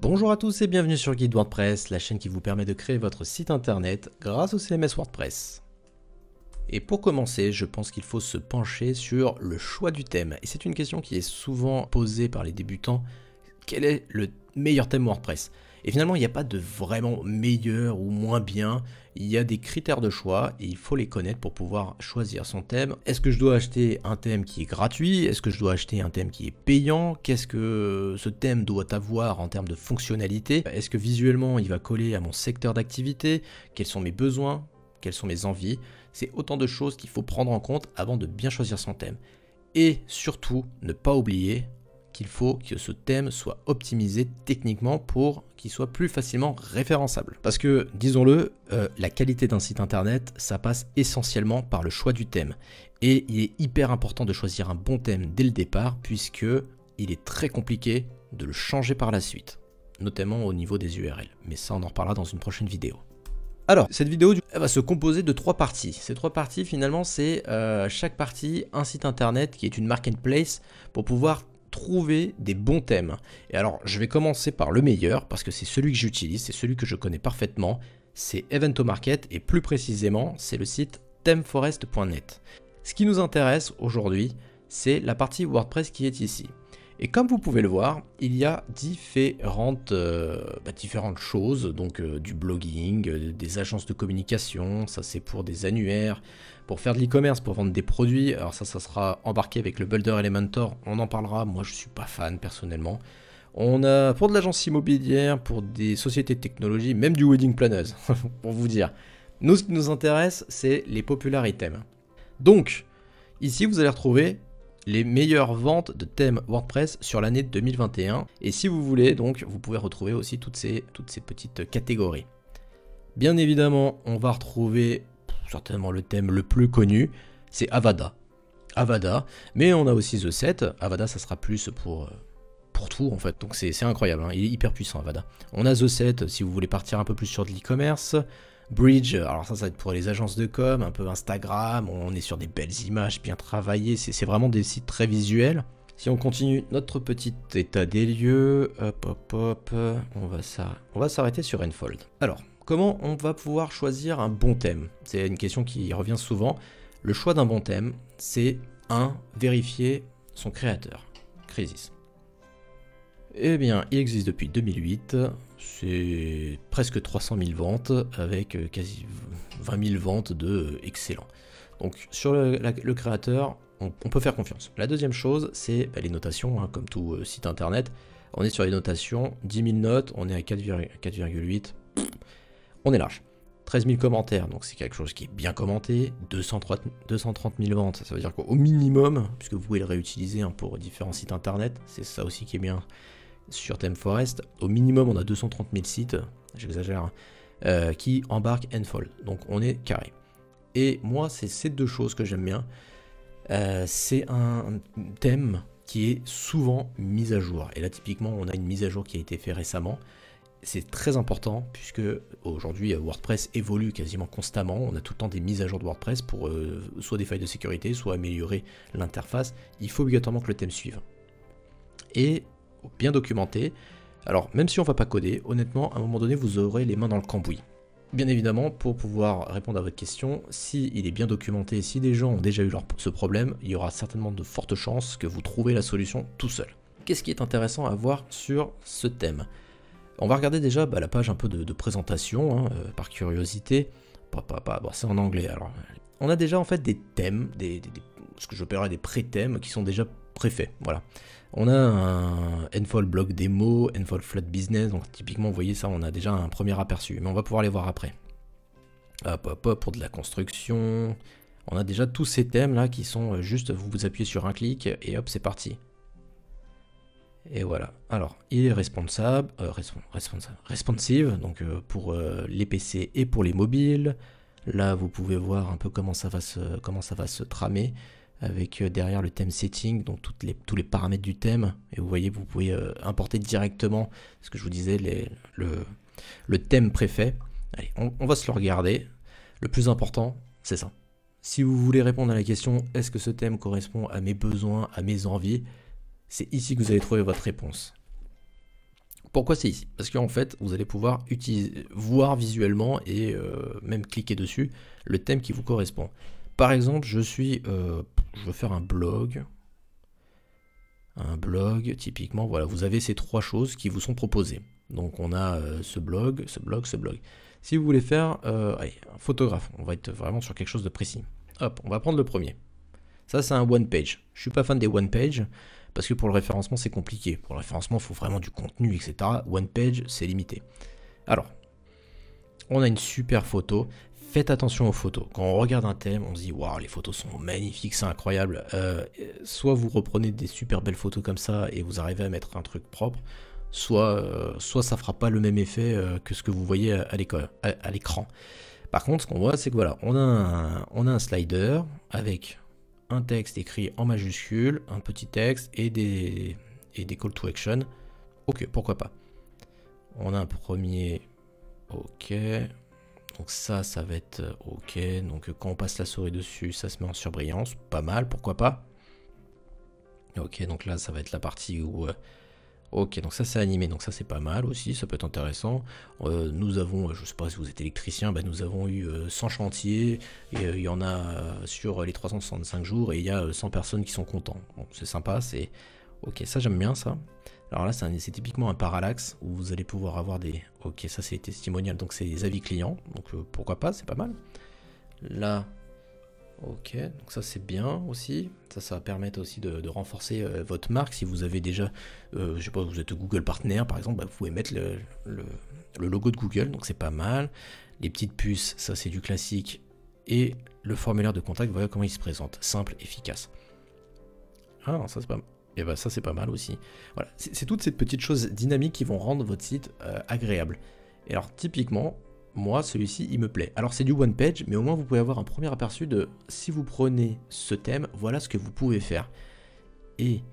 Bonjour à tous et bienvenue sur Guide WordPress, la chaîne qui vous permet de créer votre site internet grâce au CMS WordPress. Et pour commencer, je pense qu'il faut se pencher sur le choix du thème. Et c'est une question qui est souvent posée par les débutants. Quel est le meilleur thème WordPress? Et finalement, il n'y a pas de vraiment meilleur ou moins bien. Il y a des critères de choix et il faut les connaître pour pouvoir choisir son thème. Est-ce que je dois acheter un thème qui est gratuit? Est-ce que je dois acheter un thème qui est payant? Qu'est-ce que ce thème doit avoir en termes de fonctionnalité? Est-ce que visuellement, il va coller à mon secteur d'activité? Quels sont mes besoins? Quelles sont mes envies? C'est autant de choses qu'il faut prendre en compte avant de bien choisir son thème. Et surtout, ne pas oublier qu'il faut que ce thème soit optimisé techniquement pour qu'il soit plus facilement référençable. Parce que, disons-le, la qualité d'un site internet, ça passe essentiellement par le choix du thème. Et il est hyper important de choisir un bon thème dès le départ, puisque il est très compliqué de le changer par la suite, notamment au niveau des URL. Mais ça, on en reparlera dans une prochaine vidéo. Alors, cette vidéo elle va se composer de 3 parties. Ces 3 parties, finalement, c'est chaque partie un site internet qui est une marketplace pour pouvoir trouver des bons thèmes. Et alors, je vais commencer par le meilleur parce que c'est celui que j'utilise, c'est celui que je connais parfaitement. C'est Eventomarket et plus précisément, c'est le site themeforest.net. Ce qui nous intéresse aujourd'hui, c'est la partie WordPress qui est ici. Et comme vous pouvez le voir, il y a différentes choses, donc du blogging, des agences de communication, ça c'est pour des annuaires, pour faire de l'e-commerce, pour vendre des produits, alors ça sera embarqué avec le Builder Elementor, on en parlera, moi je suis pas fan personnellement. On a pour de l'agence immobilière, pour des sociétés de technologie, même du wedding planner, pour vous dire. Nous, ce qui nous intéresse, c'est les popular items. Donc, ici vous allez retrouver les meilleures ventes de thèmes WordPress sur l'année 2021. Et si vous voulez, donc, vous pouvez retrouver aussi toutes ces petites catégories. Bien évidemment, on va retrouver certainement le thème le plus connu, c'est Avada. Avada, mais on a aussi The Set. Avada, ça sera plus pour tout en fait, donc c'est incroyable, hein. Il est hyper puissant Avada. On a The Set si vous voulez partir un peu plus sur de l'e-commerce. Bridge, alors ça va être pour les agences de com, un peu Instagram, on est sur des belles images bien travaillées, c'est vraiment des sites très visuels. Si on continue notre petit état des lieux, on va s'arrêter sur Enfold. Alors, comment on va pouvoir choisir un bon thème? C'est une question qui revient souvent. Le choix d'un bon thème, c'est vérifier son créateur, Crasis. Eh bien, il existe depuis 2008, c'est presque 300 000 ventes avec quasi 20 000 ventes de excellent. Donc sur le créateur, on peut faire confiance. La deuxième chose, c'est les notations, hein, comme tout site internet. On est sur les notations, 10 000 notes, on est à 4,8, on est large. 13 000 commentaires, donc c'est quelque chose qui est bien commenté. 230 000 ventes, ça veut dire qu'au minimum, puisque vous pouvez le réutiliser hein, pour différents sites internet, c'est ça aussi qui est bien sur ThemeForest, au minimum on a 230 000 sites, j'exagère, qui embarquent Enfold, donc on est carré. Et moi c'est ces deux choses que j'aime bien, c'est un thème qui est souvent mis à jour, et là typiquement on a une mise à jour qui a été faite récemment, c'est très important puisque aujourd'hui WordPress évolue quasiment constamment, on a tout le temps des mises à jour de WordPress pour soit des failles de sécurité, soit améliorer l'interface, il faut obligatoirement que le thème suive. Et bien documenté. Alors, même si on ne va pas coder, honnêtement, à un moment donné, vous aurez les mains dans le cambouis. Bien évidemment, pour pouvoir répondre à votre question, s'il est bien documenté, si des gens ont déjà eu ce problème, il y aura certainement de fortes chances que vous trouvez la solution tout seul. Qu'est-ce qui est intéressant à voir sur ce thème? On va regarder déjà la page un peu de présentation, hein, par curiosité. Bon, c'est en anglais, alors. On a déjà en fait des thèmes, ce que j'appellerais des pré-thèmes qui sont déjà préfaits, voilà. On a un Enfold Blog Démo, Enfold Flood Business, donc typiquement vous voyez ça, on a déjà un premier aperçu, mais on va pouvoir les voir après. Pour de la construction, on a déjà tous ces thèmes là qui sont juste, vous appuyez sur un clic et hop c'est parti. Et voilà, alors il est responsive, donc pour les PC et pour les mobiles. Là vous pouvez voir un peu comment ça va se tramer. Avec derrière le thème setting, donc tous les paramètres du thème, et vous voyez, vous pouvez importer directement ce que je vous disais, le thème préfet. Allez, on va se le regarder. Le plus important, c'est ça. Si vous voulez répondre à la question, est-ce que ce thème correspond à mes besoins, à mes envies, c'est ici que vous allez trouver votre réponse. Pourquoi c'est ici? Parce qu'en fait, vous allez pouvoir voir visuellement et même cliquer dessus le thème qui vous correspond. Par exemple, je veux faire un blog. Un blog, typiquement, voilà, vous avez ces trois choses qui vous sont proposées. Donc on a ce blog, ce blog, ce blog. Si vous voulez faire allez, un photographe, on va être vraiment sur quelque chose de précis. Hop, on va prendre le premier. Ça, c'est un one page. Je suis pas fan des one page parce que pour le référencement, c'est compliqué. Pour le référencement, il faut vraiment du contenu, etc. One page, c'est limité. Alors, on a une super photo. Faites attention aux photos. Quand on regarde un thème, on se dit waouh, les photos sont magnifiques, c'est incroyable. Soit vous reprenez des super belles photos comme ça et vous arrivez à mettre un truc propre, soit ça fera pas le même effet que ce que vous voyez à l'écran. Par contre, ce qu'on voit, c'est que voilà, on a un slider avec un texte écrit en majuscule, un petit texte et des call to action. Ok, pourquoi pas. On a un premier. Ok. Donc ça va être ok. Donc quand on passe la souris dessus, ça se met en surbrillance. Pas mal, pourquoi pas. Ok, donc là, ça va être la partie où... ok, donc ça c'est animé, donc ça c'est pas mal aussi, ça peut être intéressant. Nous avons, je sais pas si vous êtes électricien, bah, nous avons eu 100 chantiers, et il y en a sur les 365 jours, et il y a 100 personnes qui sont contents. Bon, c'est sympa, c'est... Ok, ça j'aime bien ça. Alors là, c'est typiquement un parallaxe où vous allez pouvoir avoir des... Ok, ça c'est les testimonials, donc c'est les avis clients, donc pourquoi pas, c'est pas mal. Là, ok, donc ça c'est bien aussi. Ça va permettre aussi de renforcer votre marque. Si vous avez déjà, je sais pas, vous êtes Google Partner par exemple, bah, vous pouvez mettre le logo de Google, donc c'est pas mal. Les petites puces, ça c'est du classique. Et le formulaire de contact, voilà comment il se présente, simple, efficace. Ah, ça c'est pas mal. Et bah ça c'est pas mal aussi. Voilà, c'est toutes ces petites choses dynamiques qui vont rendre votre site agréable. Et alors typiquement, moi celui-ci il me plaît. Alors c'est du one page, mais au moins vous pouvez avoir un premier aperçu de si vous prenez ce thème, voilà ce que vous pouvez faire. Et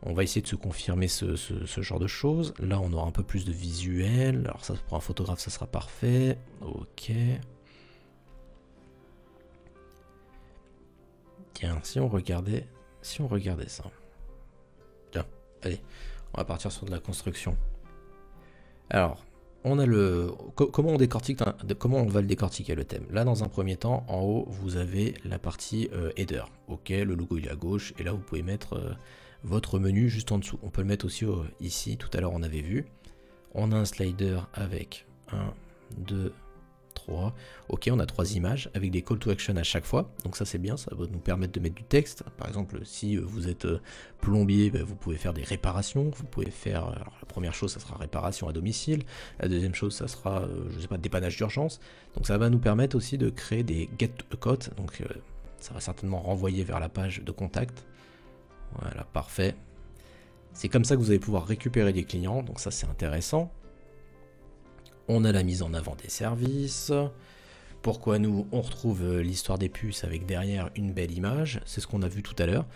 on va essayer de se confirmer ce genre de choses. Là on aura un peu plus de visuel. Alors ça pour un photographe ça sera parfait. Ok. Tiens, si on regardait ça. Tiens, allez, on va partir sur de la construction. Alors, on a comment on décortique, comment on va le décortiquer le thème. Là, dans un premier temps, en haut, vous avez la partie header. Ok, le logo il est à gauche, et là vous pouvez mettre votre menu juste en dessous. On peut le mettre aussi ici. Tout à l'heure, on avait vu. On a un slider avec 1, 2, 3. Ok, on a 3 images avec des call to action à chaque fois. Donc ça c'est bien, ça va nous permettre de mettre du texte. Par exemple, si vous êtes plombier, bah, vous pouvez faire des réparations. Vous pouvez faire, alors, la première chose, ça sera réparation à domicile. La deuxième chose, ça sera, je sais pas, dépannage d'urgence. Donc ça va nous permettre aussi de créer des get a quote. Donc ça va certainement renvoyer vers la page de contact. Voilà, parfait. C'est comme ça que vous allez pouvoir récupérer des clients. Donc ça c'est intéressant. On a la mise en avant des services. Pourquoi nous, on retrouve l'histoire des puces avec derrière une belle image. C'est ce qu'on a vu tout à l'heure.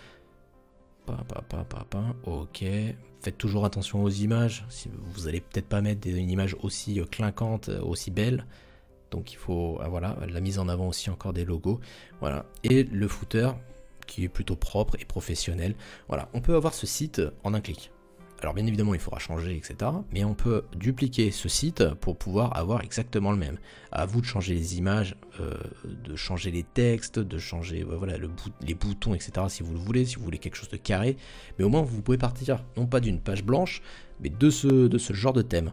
Ok. Faites toujours attention aux images. Si vous allez peut-être pas mettre une image aussi clinquante, aussi belle. Donc il faut, voilà, la mise en avant aussi encore des logos. Voilà. Et le footer qui est plutôt propre et professionnel. Voilà. On peut avoir ce site en un clic. Alors bien évidemment il faudra changer, etc. Mais on peut dupliquer ce site pour pouvoir avoir exactement le même. À vous de changer les images, de changer les textes, de changer voilà, les boutons, etc. si vous le voulez, si vous voulez quelque chose de carré. Mais au moins vous pouvez partir non pas d'une page blanche, mais de ce genre de thème.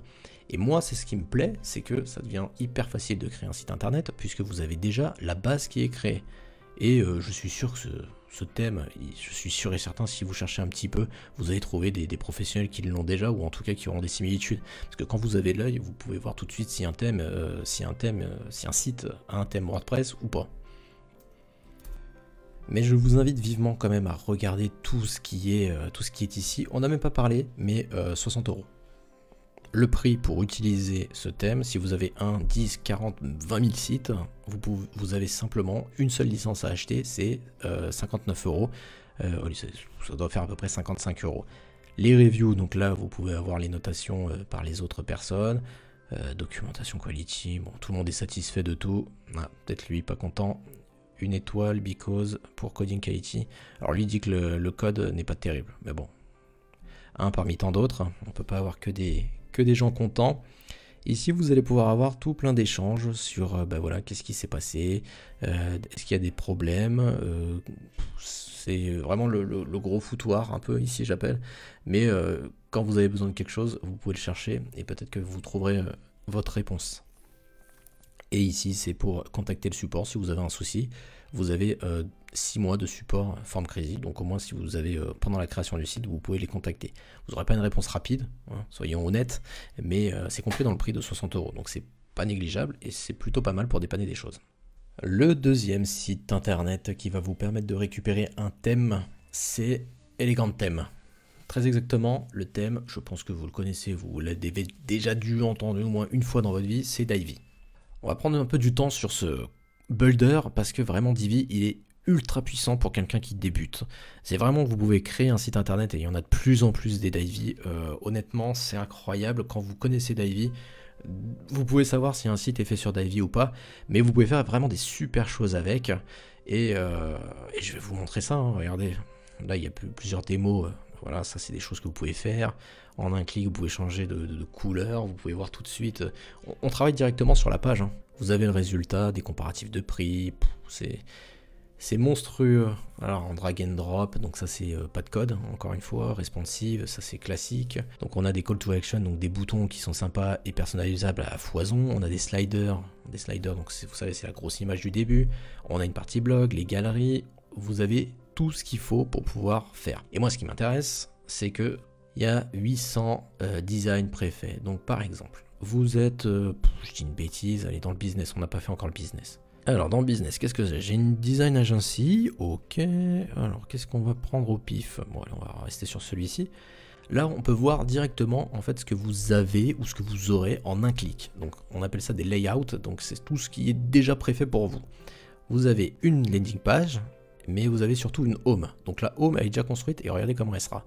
Et moi c'est ce qui me plaît, c'est que ça devient hyper facile de créer un site internet puisque vous avez déjà la base qui est créée. Et je suis sûr que ce thème, je suis sûr et certain, si vous cherchez un petit peu, vous allez trouver des professionnels qui l'ont déjà, ou en tout cas qui auront des similitudes. Parce que quand vous avez l'œil, vous pouvez voir tout de suite si un site a un thème WordPress ou pas. Mais je vous invite vivement quand même à regarder tout ce qui est ici. On n'a même pas parlé, mais 60 €. Le prix pour utiliser ce thème, si vous avez 1, 10, 40, 20 000 sites, vous avez simplement une seule licence à acheter, c'est 59 €. Ça doit faire à peu près 55 €. Les reviews, donc là vous pouvez avoir les notations par les autres personnes. Documentation quality, bon, tout le monde est satisfait de tout. Ah, peut-être lui pas content. Une étoile, because, pour coding quality. Alors lui dit que le code n'est pas terrible, mais bon. Un parmi tant d'autres, on peut pas avoir que des que des gens contents. Ici, vous allez pouvoir avoir tout plein d'échanges sur voilà, qu'est-ce qui s'est passé, est-ce qu'il y a des problèmes. C'est vraiment le gros foutoir, un peu, ici j'appelle. Mais quand vous avez besoin de quelque chose, vous pouvez le chercher et peut-être que vous trouverez votre réponse. Et ici, c'est pour contacter le support si vous avez un souci. Vous avez 6 mois de support Form Crazy, donc au moins si vous avez pendant la création du site, vous pouvez les contacter. Vous n'aurez pas une réponse rapide, hein, soyons honnêtes, mais c'est compris dans le prix de 60 €, donc c'est pas négligeable et c'est plutôt pas mal pour dépanner des choses. Le deuxième site internet qui va vous permettre de récupérer un thème, c'est Elegant Theme. Très exactement, le thème, je pense que vous le connaissez, vous l'avez déjà dû entendre au moins une fois dans votre vie, c'est Divi. On va prendre un peu du temps sur ce builder parce que vraiment Divi, il est ultra puissant pour quelqu'un qui débute. C'est vraiment, vous pouvez créer un site internet et il y en a de plus en plus des Divi. Honnêtement, c'est incroyable. Quand vous connaissez Divi, vous pouvez savoir si un site est fait sur Divi ou pas, mais vous pouvez faire vraiment des super choses avec. Et je vais vous montrer ça, hein. Regardez, là il y a plusieurs démos. Voilà, ça c'est des choses que vous pouvez faire. En un clic, vous pouvez changer de couleur, vous pouvez voir tout de suite. On travaille directement sur la page, hein. Vous avez le résultat, des comparatifs de prix, c'est monstrueux. Alors en drag and drop, donc ça c'est pas de code, encore une fois, responsive, ça c'est classique. Donc on a des call to action, donc des boutons qui sont sympas et personnalisables à foison. On a des sliders, donc vous savez c'est la grosse image du début. On a une partie blog, les galeries, vous avez tout ce qu'il faut pour pouvoir faire. Et moi ce qui m'intéresse, c'est que il y a 800 designs préfaits. Donc par exemple, vous êtes, je dis une bêtise, allez dans le business, on n'a pas fait encore le business. Alors dans le business, qu'est-ce que j'ai? J'ai une design agency, ok. Alors qu'est-ce qu'on va prendre au pif? Bon allez, on va rester sur celui-ci. Là on peut voir directement en fait ce que vous avez ou ce que vous aurez en un clic. Donc on appelle ça des layouts, donc c'est tout ce qui est déjà préfet pour vous. Vous avez une landing page, mais vous avez surtout une home. Donc la home elle est déjà construite et regardez comment elle sera.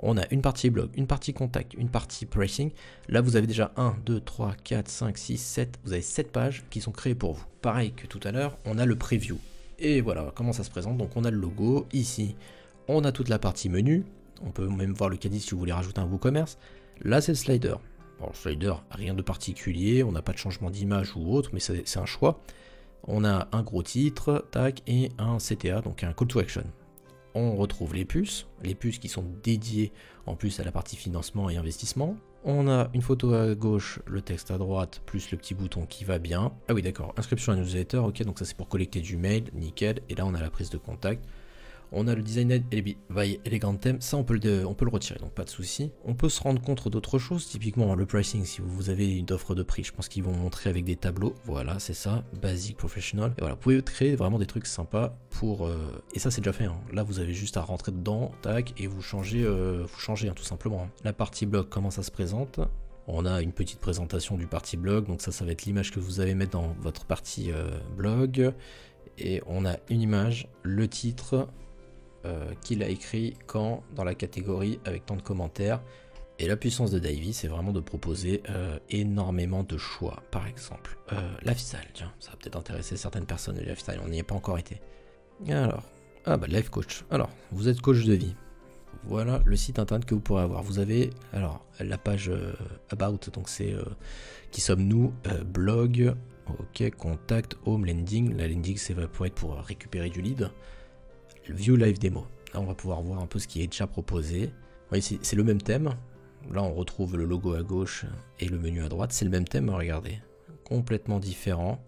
On a une partie blog, une partie contact, une partie pricing. Là, vous avez déjà 1, 2, 3, 4, 5, 6, 7. Vous avez 7 pages qui sont créées pour vous. Pareil que tout à l'heure, on a le preview. Et voilà comment ça se présente. Donc, on a le logo. Ici, on a toute la partie menu. On peut même voir le caddie si vous voulez rajouter un WooCommerce. Là, c'est le slider. Bon, le slider, rien de particulier. On n'a pas de changement d'image ou autre, mais c'est un choix. On a un gros titre, tac, et un CTA, donc un call to action. On retrouve les puces qui sont dédiées en plus à la partie financement et investissement. On a une photo à gauche, le texte à droite, plus le petit bouton qui va bien. Ah oui d'accord, inscription à newsletter, ok, donc ça c'est pour collecter du mail, nickel. Et là on a la prise de contact. On a le design by Elegant Theme, ça on peut le retirer, donc pas de souci. On peut se rendre compte d'autres choses, typiquement le pricing, si vous avez une offre de prix, je pense qu'ils vont montrer avec des tableaux, voilà c'est ça, basic, professional. Et voilà, vous pouvez créer vraiment des trucs sympas pour... et ça c'est déjà fait, hein. Là vous avez juste à rentrer dedans, tac, et vous changez hein, tout simplement. Hein. La partie blog, comment ça se présente? On a une petite présentation du partie blog, donc ça va être l'image que vous allez mettre dans votre partie blog. Et on a une image, le titre... qu'il a écrit quand dans la catégorie avec tant de commentaires. Et la puissance de Divi, c'est vraiment de proposer énormément de choix. Par exemple, lifestyle, tiens, ça va peut-être intéresser certaines personnes, le lifestyle, on n'y est pas encore été. Alors, life coach. Alors, vous êtes coach de vie. Voilà le site internet que vous pourrez avoir. Vous avez alors la page About, donc c'est qui sommes-nous, blog, ok, contact, home, landing. La landing, c'est pour être pour récupérer du lead. View Live Demo. Là, on va pouvoir voir un peu ce qui est déjà proposé. Vous voyez, c'est le même thème. Là, on retrouve le logo à gauche et le menu à droite. C'est le même thème, regardez. Complètement différent.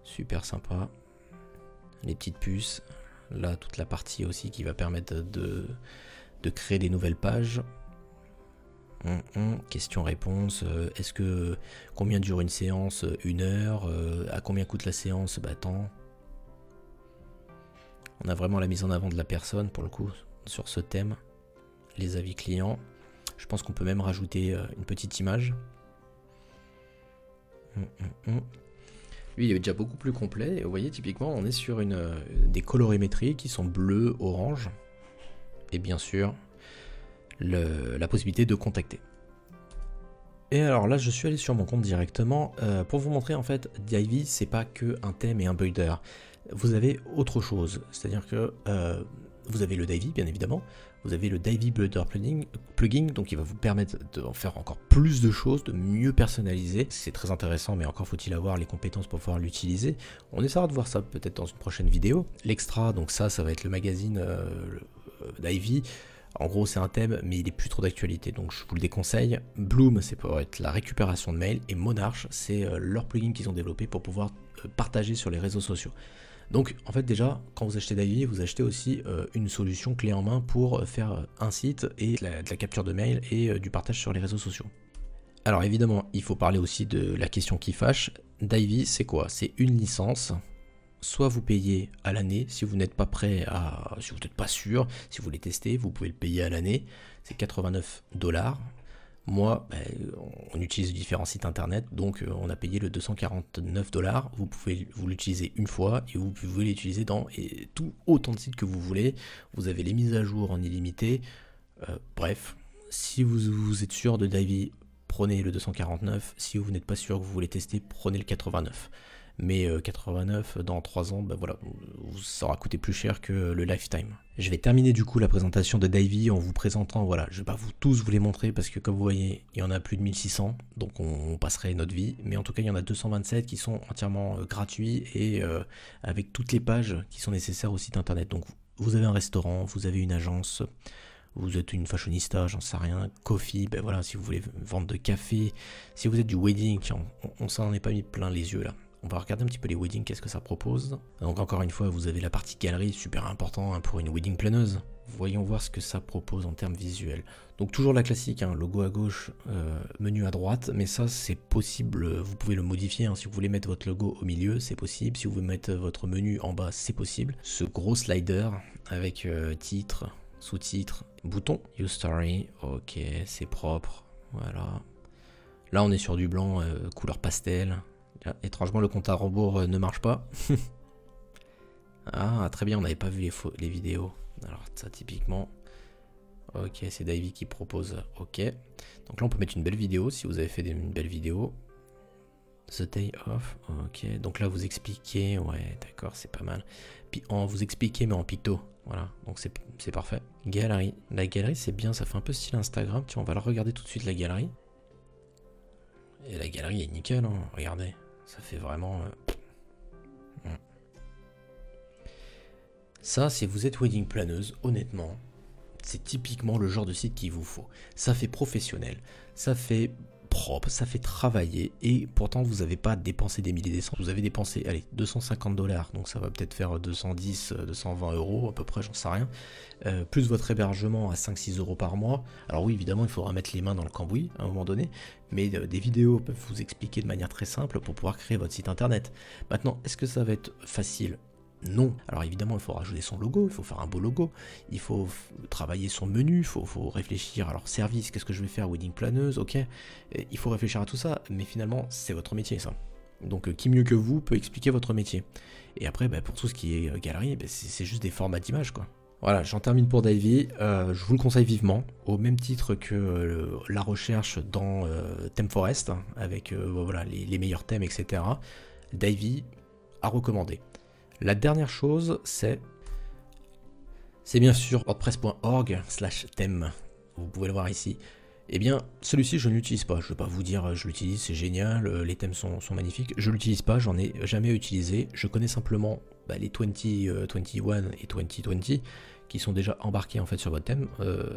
Super sympa. Les petites puces. Là, toute la partie aussi qui va permettre de créer des nouvelles pages. Question-réponse. Combien dure une séance? 1 heure. À combien coûte la séance? Tant. On a vraiment la mise en avant de la personne pour le coup sur ce thème. Les avis clients. Je pense qu'on peut même rajouter une petite image. Lui il est déjà beaucoup plus complet. Et vous voyez typiquement on est sur des colorimétries qui sont bleues, orange. Et bien sûr la possibilité de contacter. Et alors là je suis allé sur mon compte directement pour vous montrer en fait Divi c'est pas que un thème et un builder. Vous avez autre chose, c'est-à-dire que vous avez le Divi bien évidemment, vous avez le Divey Builder plugin, donc il va vous permettre d'en faire encore plus de choses, de mieux personnaliser. C'est très intéressant, mais encore faut-il avoir les compétences pour pouvoir l'utiliser. On essaiera de voir ça peut-être dans une prochaine vidéo. L'extra, donc ça va être le magazine Divey. En gros, c'est un thème, mais il est plus trop d'actualité, donc je vous le déconseille. Bloom, c'est pour être la récupération de mails, et Monarch, c'est leur plugin qu'ils ont développé pour pouvoir partager sur les réseaux sociaux. Donc, en fait, déjà, quand vous achetez Divey, vous achetez aussi une solution clé en main pour faire un site et de la capture de mails et du partage sur les réseaux sociaux. Alors, évidemment, il faut parler aussi de la question qui fâche. Divey, c'est quoi? C'est une licence. Soit vous payez à l'année, si vous n'êtes pas prêt à, si vous n'êtes pas sûr, si vous voulez tester, vous pouvez le payer à l'année, c'est 89 $. Moi, on utilise différents sites internet, donc on a payé le 249 $. Vous pouvez vous l'utiliser une fois et vous pouvez l'utiliser dans autant de sites que vous voulez. Vous avez les mises à jour en illimité. Bref, si vous êtes sûr de Divey, prenez le 249. Si vous n'êtes pas sûr que vous voulez tester, prenez le 89. Mais 89 dans 3 ans, voilà, ça aura coûté plus cher que le lifetime. Je vais terminer du coup la présentation de Divey en vous présentant, voilà, je vais pas tous vous les montrer parce que comme vous voyez, il y en a plus de 1600, donc on passerait notre vie, mais en tout cas il y en a 227 qui sont entièrement gratuits et avec toutes les pages qui sont nécessaires au site internet. Donc vous avez un restaurant, vous avez une agence, vous êtes une fashionista, j'en sais rien, coffee, voilà, si vous voulez vendre de café, si vous êtes du wedding, on s'en est pas mis plein les yeux là. On va regarder un petit peu les weddings, qu'est-ce que ça propose. Donc encore une fois, vous avez la partie galerie, super important pour une wedding planeuse. Voyons voir ce que ça propose en termes visuels. Donc toujours la classique, logo à gauche, menu à droite, mais ça c'est possible, vous pouvez le modifier. Si vous voulez mettre votre logo au milieu, c'est possible. Si vous voulez mettre votre menu en bas, c'est possible. Ce gros slider avec titre, sous-titre, bouton, Use Story, ok, c'est propre, voilà. Là on est sur du blanc, couleur pastel. Étrangement, le compte à rebours ne marche pas. Ah, très bien, on n'avait pas vu les vidéos. Alors, ça, typiquement. Ok, c'est Divey qui propose. Ok. Donc là, on peut mettre une belle vidéo si vous avez fait une belle vidéo. The Day Off. Ok. Donc là, vous expliquez. Ouais, d'accord, c'est pas mal. Puis, vous expliquez, mais en picto. Voilà. Donc, c'est parfait. Galerie. La galerie, c'est bien. Ça fait un peu style Instagram. Tiens, on va la regarder tout de suite, la galerie. Et la galerie est nickel, hein. Regardez. Ça fait vraiment... Ça, si vous êtes wedding planeuse, honnêtement, c'est typiquement le genre de site qu'il vous faut. Ça fait professionnel, ça fait propre, ça fait travailler, et pourtant vous n'avez pas dépensé des milliers et des cents. Vous avez dépensé, allez, 250 $, donc ça va peut-être faire 210, 220 € à peu près, j'en sais rien. Plus votre hébergement à 5-6 € par mois. Alors oui, évidemment, il faudra mettre les mains dans le cambouis à un moment donné, mais des vidéos peuvent vous expliquer de manière très simple pour pouvoir créer votre site internet. Maintenant, est-ce que ça va être facile ? Non. Alors évidemment, il faut rajouter son logo, il faut faire un beau logo, il faut travailler son menu, il faut réfléchir, alors service, qu'est-ce que je vais faire, wedding planeuse, ok, il faut réfléchir à tout ça, mais finalement, c'est votre métier ça. Donc qui mieux que vous peut expliquer votre métier. Et après, pour tout ce qui est galerie, c'est juste des formats d'images quoi. Voilà, j'en termine pour Divey, je vous le conseille vivement, au même titre que la recherche dans ThemeForest, avec voilà, les meilleurs thèmes, etc. Divey à recommander. La dernière chose, c'est bien sûr wordpress.org/thème. Vous pouvez le voir ici. Eh bien, celui-ci, je ne l'utilise pas. Je ne vais pas vous dire je l'utilise, c'est génial, les thèmes sont magnifiques. Je ne l'utilise pas, j'en ai jamais utilisé. Je connais simplement les 2021 et 2020 qui sont déjà embarqués en fait sur votre thème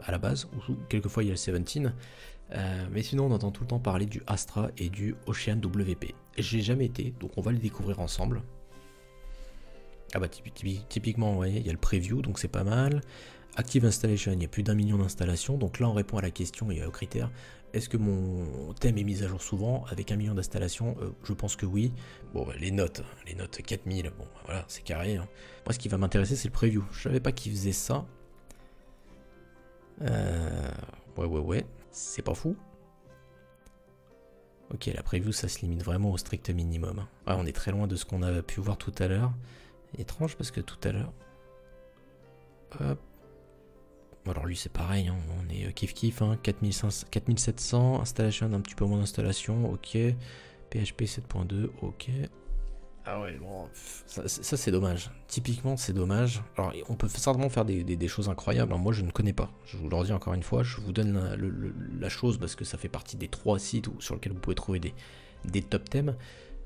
à la base, ou quelquefois il y a le 17. Mais sinon, on entend tout le temps parler du Astra et du Ocean WP. J'ai jamais été, donc on va les découvrir ensemble. Ah typiquement, ouais, il y a le preview, donc c'est pas mal. Active Installation, il y a plus d'1 million d'installations. Donc là, on répond à la question et au critère. Est-ce que mon thème est mis à jour souvent avec 1 million d'installations? Je pense que oui. Bon, les notes 4000, bon, voilà, c'est carré. Hein. Moi, ce qui va m'intéresser, c'est le preview. Je savais pas qu'ils faisaient ça. Ouais, c'est pas fou. Ok, la preview, ça se limite vraiment au strict minimum. Ouais, on est très loin de ce qu'on a pu voir tout à l'heure. Étrange parce que tout à l'heure... Hop. Alors lui c'est pareil, hein, on est kiff, hein, 4700, installation, un petit peu moins d'installation, ok. PHP 7.2, ok. Ah ouais, bon, ça c'est dommage. Typiquement, c'est dommage. Alors, on peut certainement faire des choses incroyables. Alors, moi, je ne connais pas. Je vous le redis encore une fois, je vous donne la chose parce que ça fait partie des 3 sites sur lesquels vous pouvez trouver des top thèmes.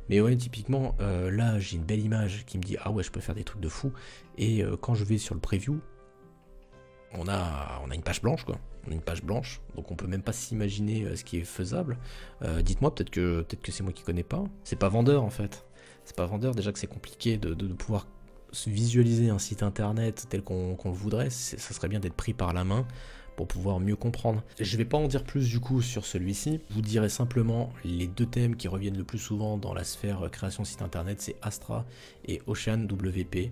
Mais ouais, typiquement, là, j'ai une belle image qui me dit ah ouais, je peux faire des trucs de fou. Et quand je vais sur le preview, on a une page blanche, quoi. On a une page blanche, donc on peut même pas s'imaginer ce qui est faisable. Dites-moi, peut-être que c'est moi qui connais pas. C'est pas vendeur en fait. C'est pas vendeur, déjà que c'est compliqué de pouvoir visualiser un site internet tel qu'on le voudrait. Ça serait bien d'être pris par la main pour pouvoir mieux comprendre. Je vais pas en dire plus du coup sur celui-ci. Je vous dirai simplement les 2 thèmes qui reviennent le plus souvent dans la sphère création site internet, c'est Astra et Ocean WP.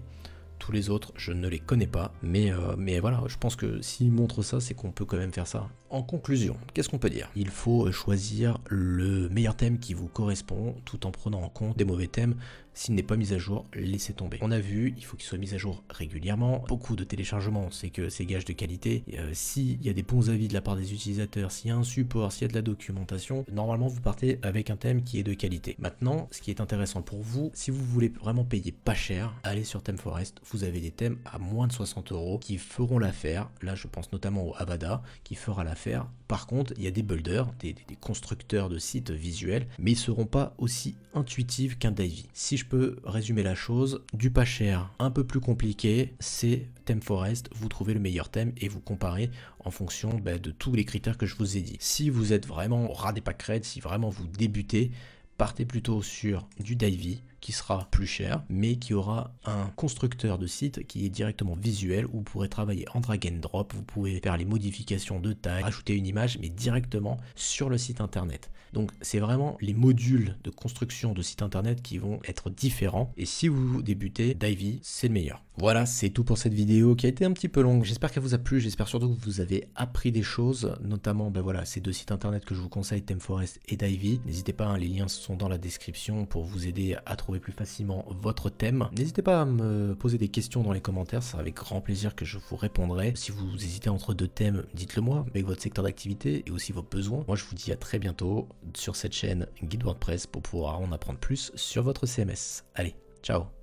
Tous les autres, je ne les connais pas, mais voilà, je pense que s'ils montrent ça, c'est qu'on peut quand même faire ça. En conclusion, qu'est-ce qu'on peut dire? Il faut choisir le meilleur thème qui vous correspond, tout en prenant en compte des mauvais thèmes. S'il n'est pas mis à jour, laissez tomber. On a vu, il faut qu'il soit mis à jour régulièrement. Beaucoup de téléchargements, c'est que c'est gage de qualité. S'il y a des bons avis de la part des utilisateurs, s'il y a un support, s'il y a de la documentation, normalement vous partez avec un thème qui est de qualité. Maintenant, ce qui est intéressant pour vous, si vous voulez vraiment payer pas cher, allez sur ThemeForest. Vous avez des thèmes à moins de 60 € qui feront l'affaire. Là, je pense notamment au Avada qui fera l'affaire. Par contre, il y a des builders, des constructeurs de sites visuels, mais ils ne seront pas aussi intuitifs qu'un Divi. Si je peux résumer la chose, du pas cher, un peu plus compliqué, c'est ThemeForest. Vous trouvez le meilleur thème et vous comparez en fonction de tous les critères que je vous ai dit. Si vous êtes vraiment au ras des pâquerettes, si vraiment vous débutez, partez plutôt sur du Divi qui sera plus cher, mais qui aura un constructeur de site qui est directement visuel, où vous pourrez travailler en drag and drop, vous pouvez faire les modifications de taille, ajouter une image, mais directement sur le site internet. Donc c'est vraiment les modules de construction de site internet qui vont être différents, et si vous débutez, Divi, c'est le meilleur. Voilà, c'est tout pour cette vidéo qui a été un petit peu longue. J'espère qu'elle vous a plu, j'espère surtout que vous avez appris des choses, notamment voilà, ces 2 sites internet que je vous conseille, ThemeForest et Divi. N'hésitez pas, les liens sont dans la description pour vous aider à trouver plus facilement votre thème. N'hésitez pas à me poser des questions dans les commentaires, c'est avec grand plaisir que je vous répondrai. Si vous hésitez entre 2 thèmes, dites-le moi, avec votre secteur d'activité et aussi vos besoins. Moi je vous dis à très bientôt sur cette chaîne Guide WordPress pour pouvoir en apprendre plus sur votre CMS. Allez, ciao!